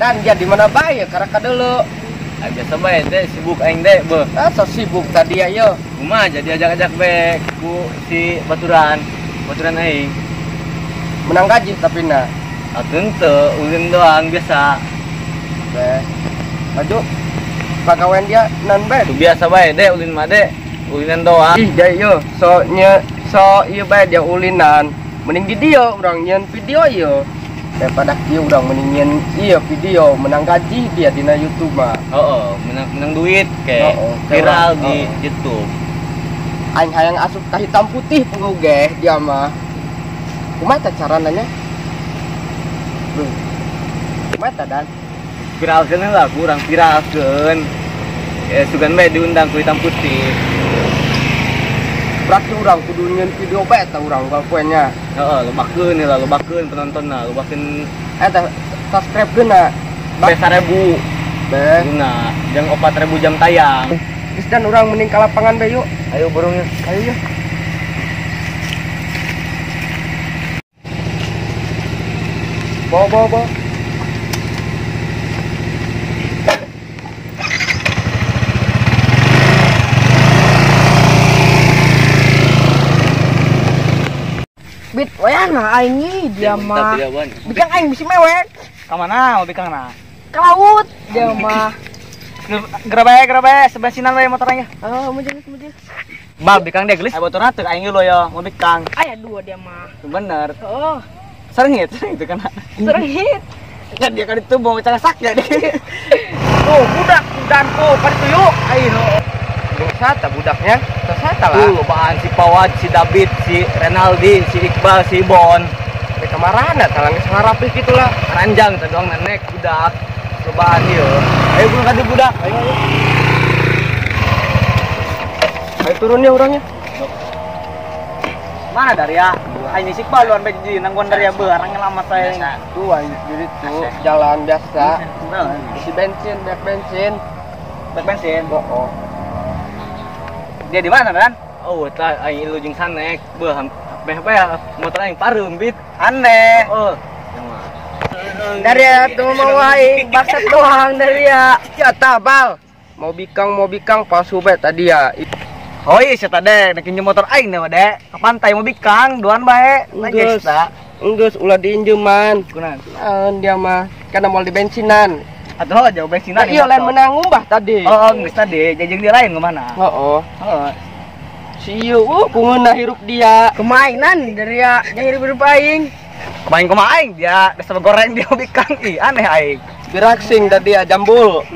Dan dia di mana bae karena kadelo. Biasa bae deh sibuk aing deh beuh. So sibuk tadi ayo. Kumaha jadi ajak-ajak bae ku si baturan aing. Menang gaji tapi nah. Atuh teu ulin doang biasa. Beh. Maju. Pagawean dia nan bae. Tuh biasa bae deh ulin mah deh. Ulinan doang. Ih, dia yo ieu bae dia ulinan. Mending di dia urang nyeun video ieu. Daripada kieu urang mending nyeun ieu video menang gaji dia dina YouTube mah. Oh, menang duit kayak viral di YouTube. Aing hayang asup ka hitam putih penggugeh dia mah. Kumaha tah carananya? Kumaha tah dan? Viralkeun lah kurang viralkeun. Sugan bae diundang ku hitam putih. Berarti urang kudu nyeun video bae tah urang galpoennya. Heeh, lobakeun penontonna, lobakeun Tah subscribe-geuna. 1000. Beh, Nah, jeung 4000 jam tayang. geus dan urang mending ka lapangan bae yuk. Ayo burungnya. Ayo yuk. Bawa. Bit, wayang na aing ni dia mah. Bikang aing bisi mewek. Ka mana mau bikang na? Ke laut dia mah. Gerabe sebelah sinan we motornya. Oh, mujur. Bal bikang deh gelis. Ayo motorna teu aing lo ya, mau bikang. Aya dua dia mah. Bener. Oh, Serengit itu kan. serengit. Kan dia kan itu mau carasak ya deh. Tuh, budak dan tuh pada tuyuk. Ayo. Sata budaknya. Sata lah. Lobaan si Pawad, si David, si Renaldi, si Iqbal, si Bon. Di kamarana talang geus ngarapih kitu lah. Ranjang teh doang nenek budak. Lobaan ieu. Ayo bunuh kadi budak. Ayo. Ayo turunnya orangnya. Mana Daria? Aing si Iqbal luar beji nanggon Daria barang lama saya. Tuh ayo diri tuh jalan biasa. Isi bensin, bek bensin. Bek bensin. Oh. Dia di mana kan? Oh, tah aing lu jeung sanek. Beuh beh motor aing pareum bit. Aneh. Oh. Dari tuh mau aing baksat doang dari ya. Ya tabal. Mau bikang palsu bae tadi ya. Oh iya sih tadi naikin motor aing nih dek. Ke pantai mau bikang, duaan bae. Enggeus. Enggeus ulah diinjeman. Kunaon? Naon dia mah kana moal di bensinan. Atuh jauh bensinan. Iya lain menang umbah tadi. Oh, geus tadi jajeng dia lain kemana? Heeh. Oh. Si ieu kungeuna hirup dia. Kemainan dari ya yang hidup aing. Main ke aing dia, desa goreng dia bikang. Ih, aneh aing. Biraksing tadi ya jambul.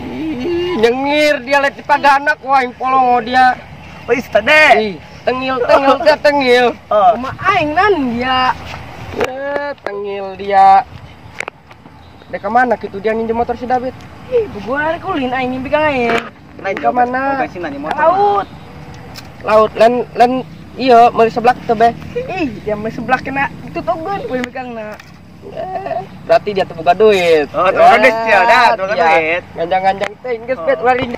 Ih, nyengir dia lihat di paganak wah yang polongo dia. Wis tadi. Ih, tengil. Oh. Kema aing nan dia. Tengil dia. Dek kemana gitu dia nginjem motor si David? Ih, gua kulin aing bikang aing. Lain ke mana? Bensinan di motor. Laut. Laut len iya meuli seblak teh beh. Ih, dia mah sebelah kena tutugeun we bikangna. Berarti dia teu boga duit. Oh, teu boga duit ya, dah, teu boga duit. Ganjang-ganjang teh geus bet wari.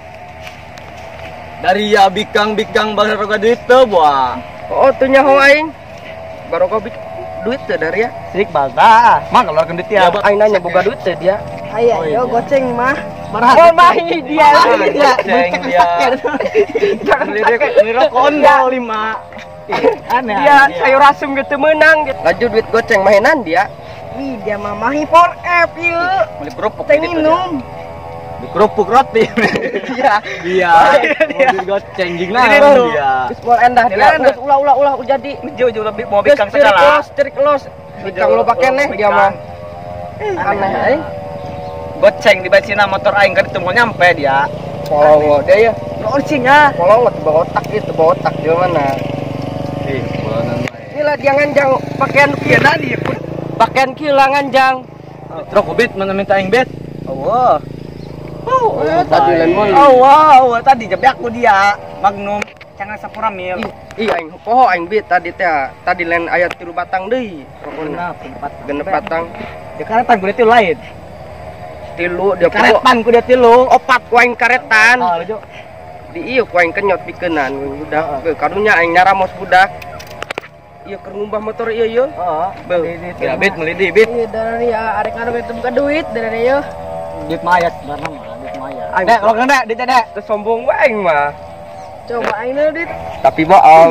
Dari ya bikang baru roga duit teu buah. Oh, teu nyaho aing. Baru duit teh dari ya. Sik balta. Mah keluarkeun duit ya. Aing nanya boga duit teh dia. Aya, yo goceng mah. Oh, mahi dia. Ceng dia. Beli rokok ondol 5. Aneh. Dia sayur asem gitu menang gitu. Laju duit goceng mainan dia. Ih, dia mah mahi for F ieu. Beli kerupuk. Teh minum. Di kerupuk roti. Iya. Iya. Mobil goceng jeung Jadi naon tuh. dia. Geus moal endah dia. Geus ulah jadi. Jauh lebih mau bikang segala. Sterik los. Bikang lo pake neh dia mah. Aneh aing. Goceng di bensin motor aing kan itu mau nyampe dia. Polongo dia ya. Orsinya. Polongo tuh bawa otak gitu, bawa otak dia mana. Ih, bulanan Inilah dia nganjang pakaian kieu tadi. Pakaian kieu lah nganjang. Truk ubit mana minta aing bet. Allah. Tadi lain mall. Wow, tadi jebak ku dia. Magnum cangan 10 mil. Ih aing poho aing bit tadi teh. Tadi lain aya 3 batang deui. Pokona genep batang. Di karetan ku dia lain. Tilu dia Karetan ku dia tilu. opat ku aing karetan. Oh, jo. Di ieu ku aing kenyot pikeun udah karunya aing nyaramos budak. iya keur ngumbah motor ieu. Heeh. Beuh. Kira bit meuli di bit. Iya dari ya arek ngaruh itu bukan duit dari ya. Bit mayat sebenarnya mah, bit mayat. Aing- Dek, kalau dek, dit dek. Teu sombong wae aing mah. Coba aing dulu dit. Tapi bohong.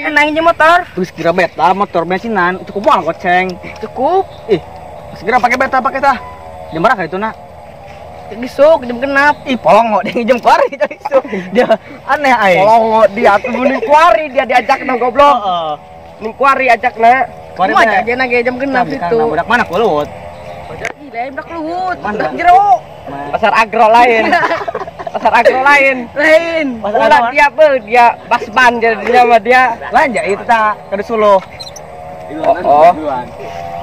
Enaknya motor. Terus kira beta motor bensinan cukup mahal goceng. Cukup. Ih, segera pakai beta pakai tah. Jam berapa itu nak? Besok jam genap. Ih, polong kok dia jam kuari itu. Dia aneh aing. Tolong dia tuh ning kuari dia diajak nang goblok. Heeh. Ning kuari ajakna. Kuari Mau teh. aja nage jam genap Karena itu. budak mana kulut? Ih, lain budak luhut. Mana? Budak jero. Pasar agro lain. Pasar agro lain. Lain. Pasar Ulah agro. dia dia basban jadinya sama dia. Lanja itu tak kada suluh. Oh.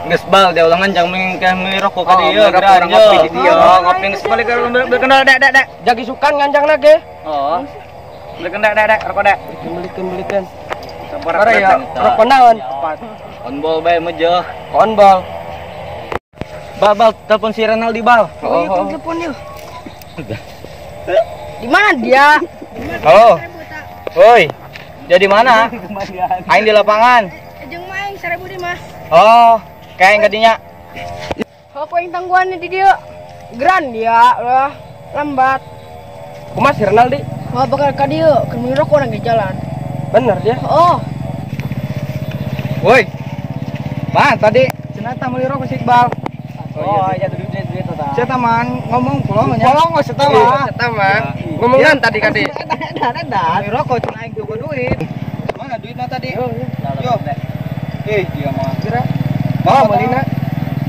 Geus bal dia ulangan jang meli rokok ka Oh, dieu, merokok, geura orang ngopi di dieu. Oh, ngopi geus balik ke berkendal dek. Jagi sukan nganjang lagi. Oh. Berkendal dek, rokok dek. Belikan. Sabar Ora ya, rokok naon? Onbol bae meueuh. Konbol. Bal, telepon si Renaldi bal. Oh, iya, telepon yuk. Di mana dia? Halo. Woi. Dia di mana? Aing di lapangan. Jeung main 1000 di mah. Oh, kayak gadinya. Apa yang tangguhannya di dia? Geran dia, lah lambat. Kumaha si Renaldi? Mau bakal ka dia, keur minum rokok nang di jalan. Bener dia. Oh, Woi. Pan tadi cenah meuli rokok si Iqbal. Oh, iya tuh duit tah. Saya taman ngomong pulang nya. Pulang geus eta mah. Eta mah. Ngomongan tadi kadi. Ada. Meuli rokok cenah aing juga duit. Mana duitna tadi? Yo. Dia mah. Kira. Oh, meulina.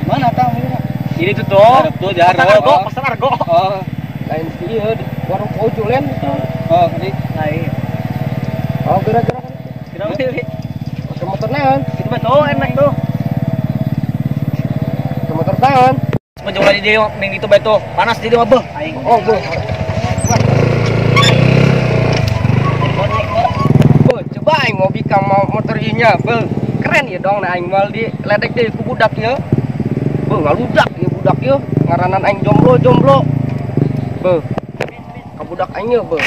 Mana tah meulina? Ini tuh tuh. Tuh argo, pesan argo. Oh. Lain si ieu di warung pojolen itu. Oh, tadi. Lain. Oh, gara-gara Kira meuli. pakai motor naon? Itu betul enak tuh. Pakai motor naon? Mencoba di dia ning itu betul. Panas di dia mah beuh. Aing. Oh, bu. Bu, coba aing mau bikang mau motor inya, bu. Keren ya dong nah aing mal di ledek deh ku budak ya. Bu, ngaludak ya budak ya. Ngaranan aing jomblo. Bu. Ka budak aing ya, bu.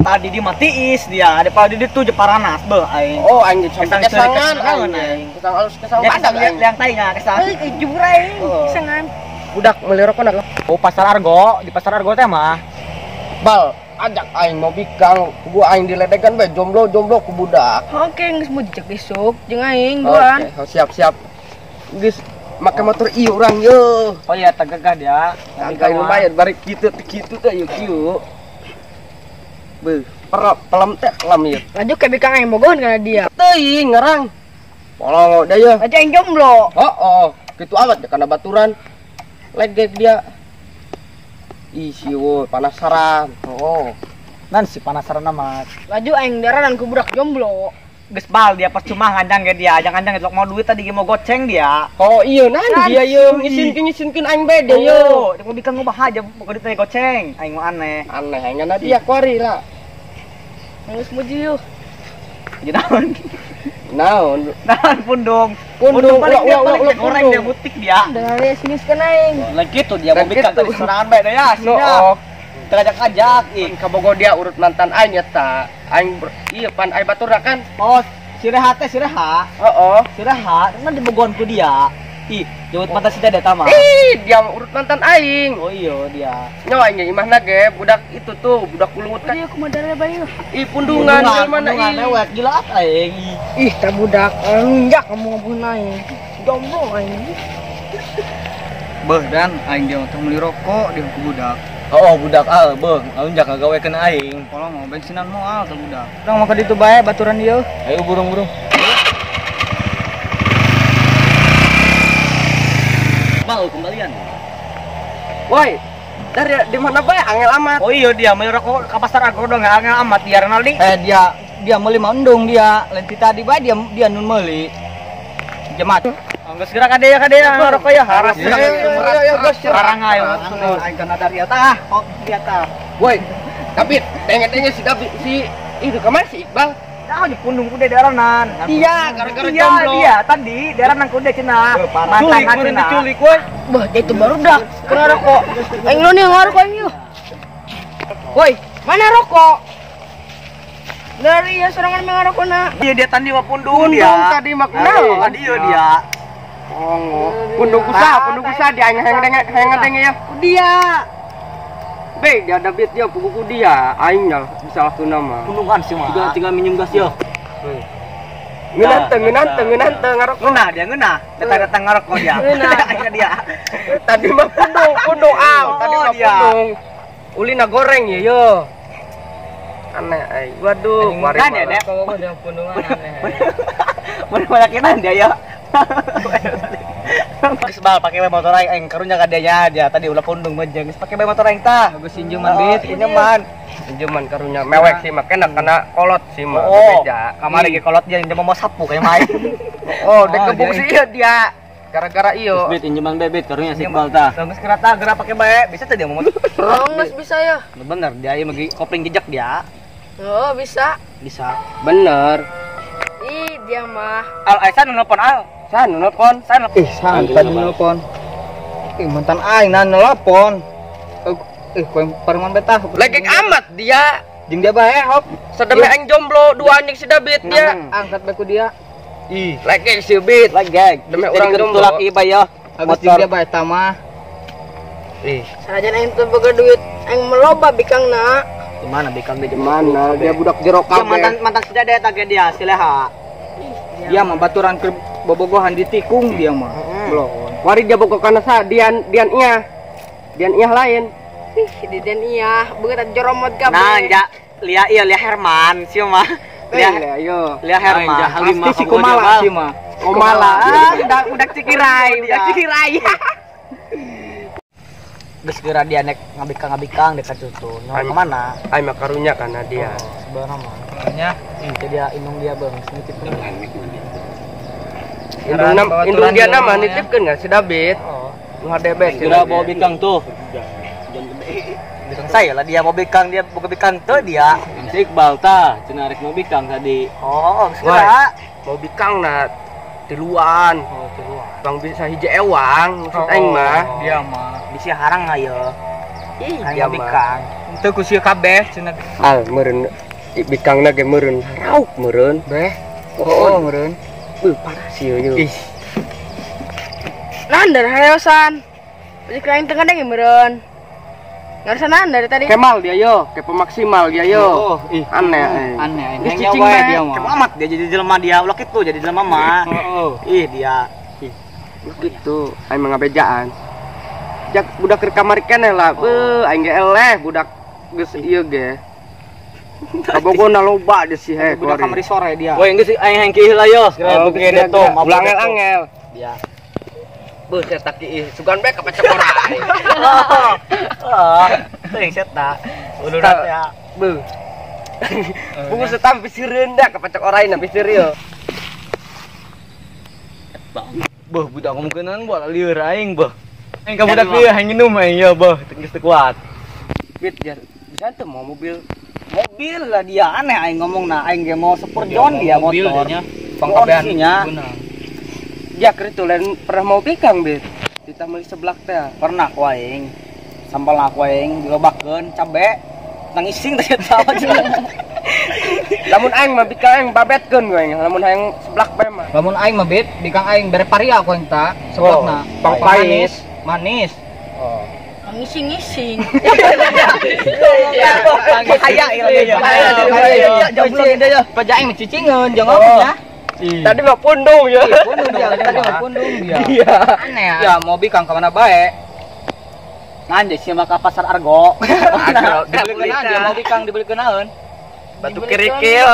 Tadi di matiis dia, ada pada di tuh Jeparanas beuh aing. Oh, aing sampai kesangan kesangan, aing. Kesang alus kesang Ya padang aing. yang tainya kesang. jurang, Oh. sengan. Budak meuli rokok nak. Oh, pasar Argo, di pasar Argo teh mah. Bal, ajak aing mau bikang. Ku aing diledekan bae jomblo ku budak. Oke, geus mau dicek besok jeung aing Oke, duaan. siap. Geus make motor ieu urang yo. Oh iya, tegegah dia. Angka lumayan bari kitu teh yuk kieu. Beuh, pelem teh lam ieu. Lanjut ke bikang aing bogohan kana dia. Teuing ngarang. Polong da ya. Aja aing jomblo. Oh, kitu amat ya kana baturan. Legek dia. Ih, sieu penasaran. Oh. Nan si penasaran amat. Laju aing daranan ku budak jomblo. Geus bal dia percuma ngandang ge dia, jangan-jangan lok mau duit tadi ge mau goceng dia. Oh iya nan dia yo Nanti. ngisin aing bae dia yo. Dia mau bikin ngubah aja mau duit tadi goceng. Aing mau aneh. Aneh ngana dia kuari lah. Geus muji yuk. Jadi naon? Naon? Naon pundung. Pundung, balik dia ulah, balik ulah, dia goreng pundung. dia butik dia. Dari sini kan aing. Lah gitu dia mau Lah bikin gitu. tadi serangan bae ya. No, Sina. oh. Terajak-ajak ih. Kabogo dia urut mantan aing eta. Aing iya pan aing baturna kan. Oh, si Reha teh si Reha. Heeh. Si Reha kan dibogohan ku dia. Ih, jauh mata si Dede tama. Dia urut mantan aing. Oh iya dia. Nyawa aing imahna ge budak itu tuh, budak kulungut kan. Dia kumadare bae. Ih pundungan di mana Pundungan ih. lewat gila aing. Ih, teh budak nunjak kamu ngomong aing. Jomblo aing. Beuh dan aing dia untuk beli rokok dia ku budak. Oh, budak beuh, aunjak ngagawekeun aing. Kalau mau bensinan moal teh budak. Urang mah ka ditu bae baturan dieu. Ayo burung-burung. Mau kembalian. Woi, dari di mana bae angel amat. Oh iya dia beli rokok ka pasar Argo dong angel amat dia Renaldi. Dia meuli mandung dia. Lain ti tadi bae dia nun meuli. Jemat. Geus geura ka dia rokok ya haras. Iya, bos. Larang ayo. Aing kana dari tah. Oh, dia tah. Woi, David, tenge si David si itu kemana si Iqbal? Dah di pundung kuda deranan. Iya, gara-gara Iya, jomblo. dia tadi deranan kuda cenah. Culik, meureun diculik woi. Bah, itu baru dak. Kena rokok. Aing lo nih ngarok aing yuk. Woi, mana rokok? Dari ya sorangan mengarok na. Dia tadi mah pundung Pundung dia. tadi mah kenal. Tadi dia. Oh, pundung kusa dia heng ya. Dia. Be, dia ada beat dia buku dia, aing nya bisa laku nama. Pundungan sih mah. Tinggal minjem gas yo. Ngeunanteng ngarok. Ngeunah dia ngeunah. Datang ngarok dia. Ngeunah dia. Tadi mah pundung tadi mah dia. pundung. Ulina goreng ya yo. Aneh ai. Waduh, Kan ya, Dek. Kalau dia pundungan aneh. Banyakinan dia ya. Sebal pakai motor aing karunya ka dia aja tadi ulah pundung mejeng geus pake motor aing tah geus pinjaman bit pinjaman karunya mewek sih mah kena kolot sih mah beda kamari ge kolot dia mau sapu kayak main dek gebuk sih dia gara-gara iyo bit pinjaman bebet karunya sih bal tah geus kereta geura pake bae bisa teh dia mau Nggak bisa ya. bener dia ieu mah kopling jejak dia Oh, bisa. bener Ih, dia mah. Al Aisan nelpon Al san nelpon santai nelpon mantan aing nan nelpon kowe pareman betah legek amat dia jeung dia bae hop sedeme aing jomblo dua anjing si David dia angkat bae ku dia ih legek si Bit legek demi orang jomblo laki bae yo habis dia bae tamah Sanajan aing teu boga duit, aing meloba bikangna. Gimana bikang dia mana dia budak jero kabeh mantan si Dede tage dia si Leha dia mah baturan ke bobogohan di tikung dia mah belum wari dia bogo kana sa dian iya lain Ih, di den iya, beungeut joromot kabeh. nah ja lia Herman sih mah lia Herman pasti si Komala sih mah udah cikirai geus geura dia nek ngabikang dekat cucu nyawa kemana aing mah karunya kana dia sebenarnya mah makanya itu dia indung dia bang sedikit indung dia nama nitipkeun enggak si David nu hadebe geura bawa bikang tuh bikang saya lah dia mau bikang dia buka bikang tuh dia si Iqbal tah cenah rek mau bikang tadi geus geura mau bikang na tiluan bang bisa hiji ewang maksud aing mah dia mah bisa harang ayo ih dia bikang teu ku sieu kabeh cenah al meureun bikangna ge meureun rauk meureun beh meureun parah sieu yeuh ih Nandar hayosan. Beli kain tengah deh meureun. Ngarasa nandar tadi. Kemal dia yo, ke pemaksimal dia yo. Aneh. Geus cicing bae dia mah. Kemat dia jadi jelema dia ulah kitu jadi jelema mah. Ih dia. Gitu, aing mah ngabejaan. Jak budak keur kamar keneh lah. Beuh, aing ge eleh budak geus ieu ge. Kabogona loba deh si he. Budak kamari sore dia. Woi geus aing hengki heula yo. Oke deh tuh, angel-angel. Dia. Beuh, saya tak ieu sugan bae ka pacak orai. Teuing seta. Ulurat ya. Beuh. Bungkus setam piseureun da ka pacak orai na piseur ieu. Beuh budak ngomongkeunan bola lieur aing beuh. Aing ka budak lieur aing minum aing ya beuh geus teu kuat. Bit jar. Bisa tuh mau mobil Mobil lah dia aneh aing ngomongna aing ge mau super John dia motor. Pangkabeannya. Ya keur itu lain pernah mau bikang Bit. Kita meuli seblak teh. Pernah ku aing. Sampal aku aing dilobakeun cabe. Nangising teh eta aja. Lamun aing mah bikang aing babetkeun we, lamun aing seblak bae mah. Lamun aing mah bit bikang aing bere paria aku eta seblakna. Pang pahit. Manis. Ngising-ngising. Bahaya ieu. Bahaya. Jomblo gede ya. Paja aing cicingeun jeung ngomongnya. Tadi mah pundung ya. Pundung dia, tadi mah pundung dia. Iya. Aneh ya. mau bikang ka mana bae. Nanti sih mah ka pasar Argo. Dibelikeun aja mau bikang dibelikeun naon. Batu kerikil.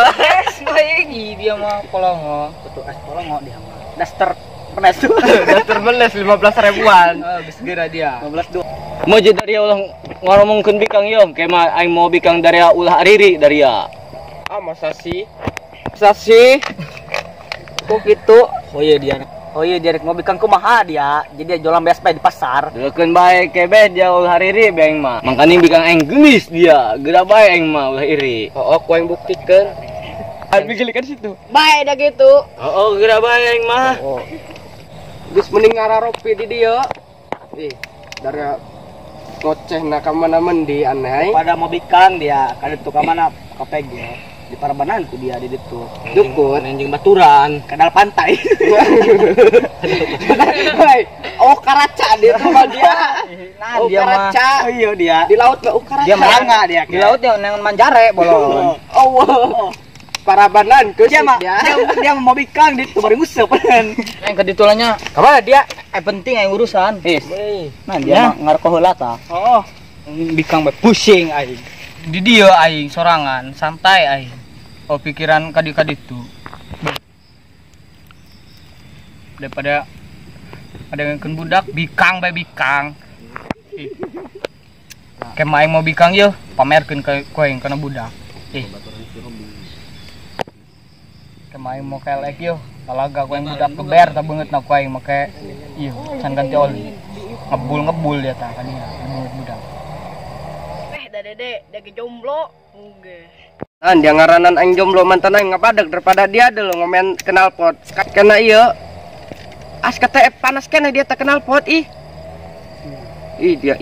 Ih dia mah kolongo. Betul es kolongo dia mah. Daster penes tuh. Daster beles 15.000-an. Geus geura dia. 15 mau jadi dari ulah ngomongkeun bikang yom kayak mah aing mau bikang dari ulah ariri dari ya. Masa sih? Kok gitu? Oh iya dia rek mau bikang kumaha dia. Jadi dia jualan BSP di pasar. Deukeun bae kebe dia ulah ariri aing mah. Mangkani bikang aing gelis dia. Geura bae aing mah ulah iri. Ku aing buktikeun. Mikirkan situ. Baik dah gitu. Oh, kira bae aing mah. Oh. Geus mending ngararopi di dia. Ih, dari ngoceh na ka mana mendi aneh. Pada mau bikang dia, kada tuh ka mana KPG. Di Parabanan tuh dia di ditu. Dukun. Anjing baturan, kadal pantai. Hei, oh karaca dia tuh mah dia. Nah, Oh, dia mah. karaca. Oh, iya dia. Di laut mah karaca. Dia melanga dia. Di laut dia nang manjare bolong. Oh, wow. Parabanan ke Dia mah dia mau bikang di tuh baru nguseup kan. Yang keditulanya, Kamana dia? penting yang urusan. Nah, Ya. dia mah ngareko heula tah. Oh. Bikang bae pusing aing. Di dia aing sorangan, santai aing. Oh pikiran kadi-kaditu. Daripada ada yang budak bikang bae bikang. Kema aing mau bikang yeuh, pamerkeun ka koeng kana budak. Kema aing mau kelek yeuh, talaga koeng budak keber ta beungeut na koeng make ieu can ganti oli. Ngebul dia tah kadinya beungeut budak. Dah dede, dah jomblo. Oke. Dia ngaranan aing jomblo mantan aing ngabadag daripada dia dulu ngomen kenal pot. Kena ieu. As kata panas kena dia tak kenal pot ih. Ih dia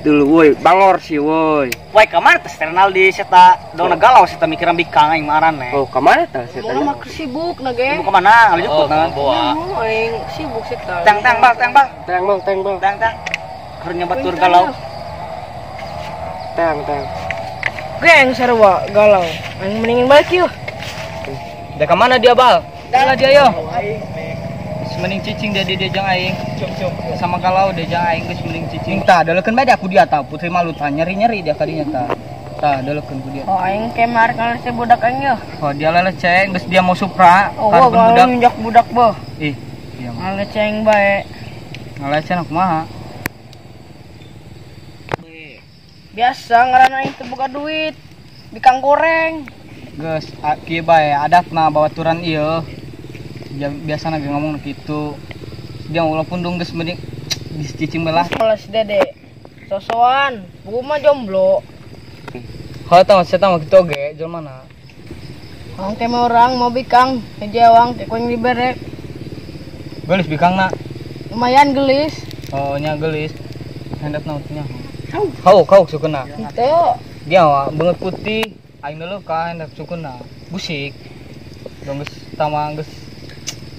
dulu woi, bangor sih woi. Woi, kamar teh kenal di seta dona galau seta mikiran bikang aing marane. Oh, kemana tah saya Mau tanya? mah sibuk na ge. Ibu kemana? Ngalih jemput na. Mau aing sibuk sekali. Tang bal. Teng bang. Harusnya batur galau. Teng. Geng sarua galau. Aing mendingin balik yuk. Da kemana dia bal? Dah dia yo. Mending cicing dia jang aing. Sama galau dia jang aing geus mending cicing. Tah dalekeun bae aku dia tah Putri Malu tah nyeri-nyeri dia kadinya tah. Tah dalekeun ku dia. Oh aing kemar kana si budak aing yeuh. Oh dia leleceng geus dia mau supra. Oh karepun galau budak. nyunjak budak beuh. Ih, dia mah. Ngaleceng bae. Ngaleceng kumaha? Biasa ngaranna aing teu boga duit. Bikang goreng. Geus kieu bae adatna babaturan ieu. Biasana ge ngomong kitu. Dia walaupun dong geus mending cicing belah. Malas dede. Sosoan, gua mah jomblo. Hal tah saya mah kitu oge jelmana. Ang teh mah orang mau bikang, ngejawang teh koeng dibere. Gelis bikangna. Lumayan gelis. Oh nya gelis. Hendak nautnya. Kau sukuna. Teu. Dia mah beungeut putih, aing dulu ka hendak sukuna. Busik. Dong geus tama geus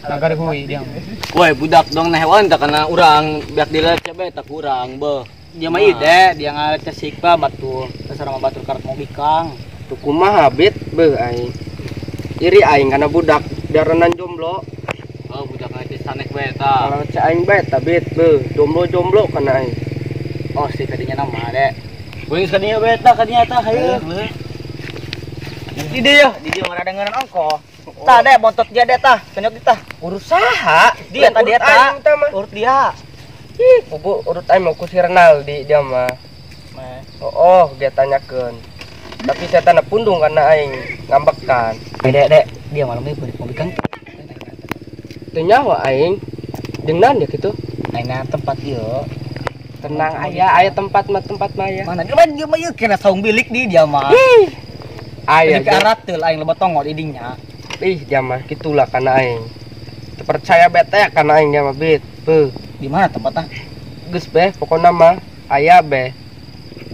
nagari huwi dia. Woi budak dong nah hewan tak kena urang biak dilece be tak kurang beuh. Dia mah ide, dia ngaleceh sikpa batur. Dasar mah batur karet mau bikang. Tuh kumaha bet beuh aing. Iri aing kana budak daranan jomblo. Oh budak ngaji sanek we ta. Kalau cek aing bae ta bet beuh, jomblo kana aing. Oh si kadinya nama dek. Wing kadinya we ta kadinya ta hayu. Di dia mah ada ngeureun ongko. Tah dek bontot dia dek tah, penyok di tah. Urus saha? Dia tah dia tah. Aing tah mah. Urut dia. Ih, urut aing mau ku si Renaldi dia mah. Oh, dia tanyakeun. Tapi saya tanda pundung karena aing ngambekan. Dek, dia malam ini mau bikang. Teu nyawa aing. Jeung naon ya kitu? Aina tempat ieu. Tenang aya tempat mah aya. Mana dia mah ieu kena saung bilik di dia mah. Aya Ke arat teu aing loba tongol di dinya. Ih, dia mah kitulah kana aing. Teu percaya bete kana aing dia mah bet. Beuh, Di mana tempatnya? geus beh pokona mah aya beh.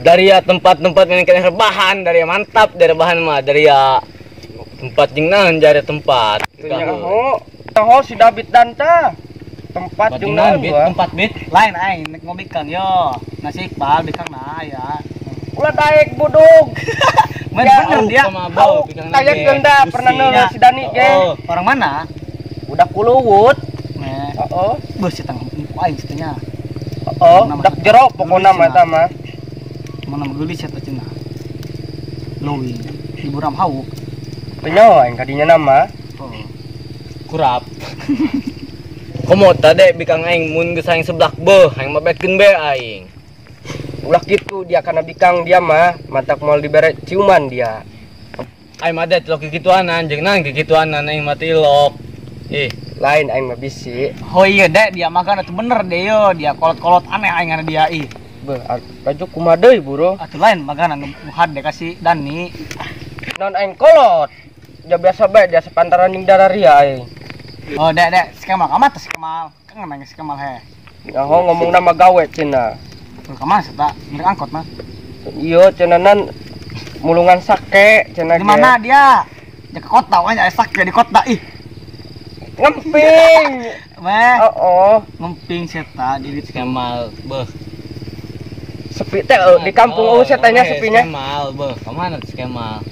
Dari ya tempat-tempat yang kena rebahan dari ya mantap dari rebahan mah dari ya tempat jeung naon jare tempat. Teu nyaho si David Danta. Tempat jeung naon gua. Tempat bit lain aing nek mau bikang yo. Nasi Iqbal bikang na aya. Ulah daek budug. Men Ya, bener dia. Kayak genda pernah nanya si Dani ge. Oh, orang mana? Udah kuluwut. Nah, Heeh. beuh si tang info aing situnya. Oh, udah jero pokona mah eta mah. Mana meulis eta cenah. Lowi, di Buram Hauk. Teu nyaho aing kadinya nama. Oh. Kurap. Komo tadi bikang aing mun geus aing seblak beuh aing mah bekeun be aing. Ulah gitu dia karena bikang dia mah mantak moal dibere ciuman dia. Aing mah da tilok kikituanan jeung naon kikituanan aing mah tilok. Lain aing mah bisi. Oh iya dek, dia makan itu bener deh yo, dia kolot-kolot aneh aing dia ih. Beuh, rajuk kumaha deui, Bro? Atuh lain makanan muhad deh kasih Dani. Non aing kolot. Ya biasa baik dia sepantaran ning darari aing. Oh, dek, Kemal, kamu atas Kemal. Kan nanya Kemal he. Ya ho ngomong nama gawe cenah. Kemal seta, milik angkot mah. Iya cenanan mulungan sake cenah. Di mana dia? Dia ke kota, wanya sake di kota ih. Ngemping. Weh, Oh, ngemping seta di Kemal, beh. sepi teh di kampung saya tanya sepinya. Kemal, beh. Kemana si Kemal?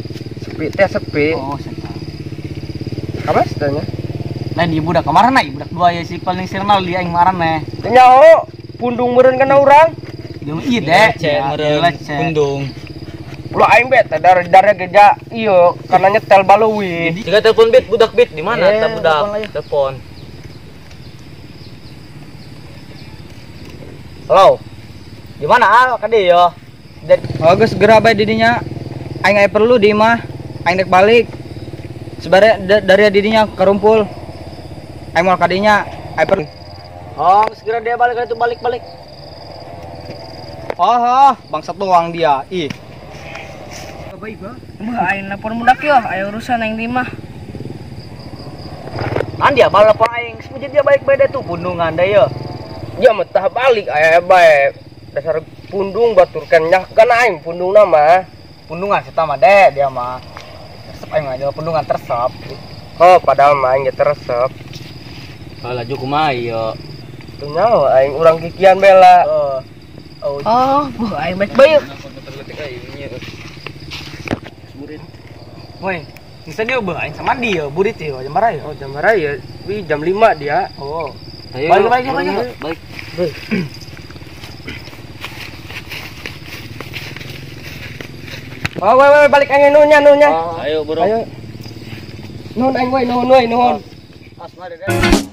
Sepi teh sepi. Oh, seta. Kapan tanya? Lain di budak kemarin na, budak dua ya si paling sirnal dia yang kemarin nih. Nyaho pundung meureun kana urang. Dia iya dek, Meren pundung. Lu aing bet dari geja iyo karena nyetel balowi. Jika telepon bit budak bit di mana? Eh, Tak budak telepon lagi. telepon. Halo. Di mana al kade yo? Oh, geus segera bae didinya. Aing aya perlu di imah. Aing dek balik. Sebare dari didinya kerumpul. Aing mau kadinya. Aing perlu. Oh, segera dia balik itu balik. Oh, bangsat doang dia. Ih. Baik, Bang. Aing nelpon budak yo, ayo urusan aing di imah. Dia bal telepon aing. Semuanya dia balik-balik deh tuh pundungan deh yo. Ya metah balik aya bae. Dasar pundung baturkan nyahkan aing pundung nama. Pundungan seta mah deh dia mah. Tersep aing aja pundungan tersep. Oh, padahal mah aing teresep. Kalau laju kumaha yo. Tuh nyaho aing urang kikian bela. Oh, aing baik-baik. Woi, bisa dia aing sama dia burit yo jam berapa yo? Oh, jam berapa ya? Jam 5 dia. Oh. Ayo. Balik. Baik. Oh, weh balik aing nunya. Ayo, bro. Ayo. Nuhun aing nuhun. As mari deh.